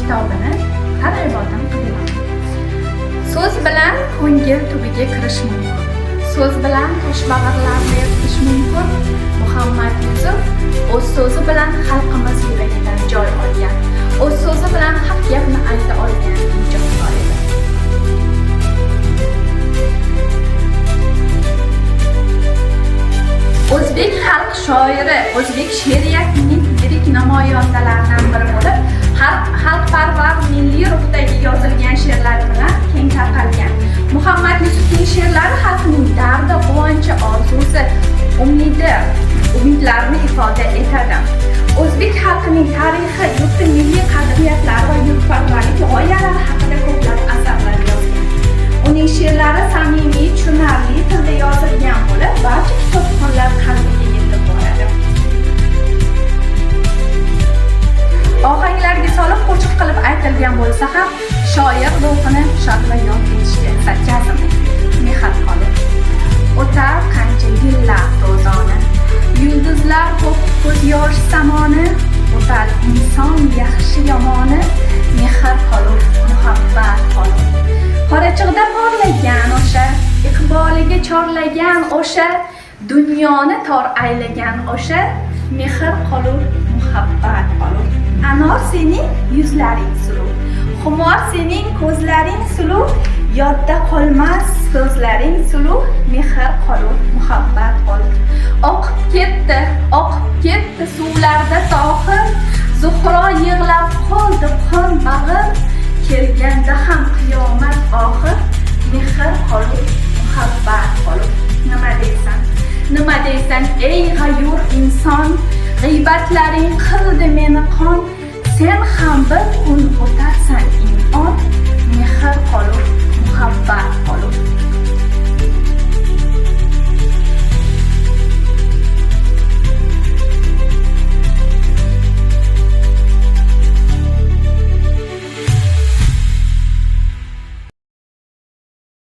kitobini targ'ibotan qilaman. So'z bilan ko'ngil tubiga kirish mumkin. So'z bilan toshbag'irlarni eritish mumkin. Muhammad Yusuf o'z so'zi bilan xalqimiz yuragidan joy olgan. O'z so'zi bilan haq gapni ayta olgan ijodkor edi. O'zbek xalq shoiri, o'zbek she'riyatining yirik namoyandalaridan biri bo'lib, xalqparvar milliy ruhdagi yozilgan she'rlar bilan keng tarqalgan. Muhammad Yusufning she'rlari xalqning dardi, quvonchi, orzusi, umidlarini ifoda etadi. O'zbek xalqining tarixi, yurti milliy qadriyatlari va yurtparvarlik g'oyalari haqida ko'plab asarlar yozgan. Uning she'rlari samimiy, tushunarli tilda yozilgan bo'lib, barcha kitobxonlar qalbiga yetib boradi. Ohanglarga solib qo'shiq qilib aytilgan bo'lsa ham, shoir ruhini shod va yod etishga jazm mehr qolib. O'tar qancha yillar ro'zona, yulduzlar ko'z yosh samoni, o'tar inson yaxshi yomoni, mehr qolur, muhabbat qolur. Qorachig'da porlagan o'sha, iqboliga chorlagan o'sha, dunyoni tor aylagan o'sha, mehr qolur, muhabbat qolur. Anor sening yuzlaring suluv, xumor sening ko'zlaring suluv, yodda qolmas so'zlaring suluv, mehr qolur, muhabbat qolur. Oqib ketdi suvlarda sohil, Zuhro yig'lab qoldi qon bag'ir, kelganda ham qiyomat oxir, mehr qolur, muhabbat qolur. Nima deysan ey g'ayur inson, g'iybatlaring qildi meni qon, sen ham bir kun o'tarsan imon, mehr qolur, muhabbat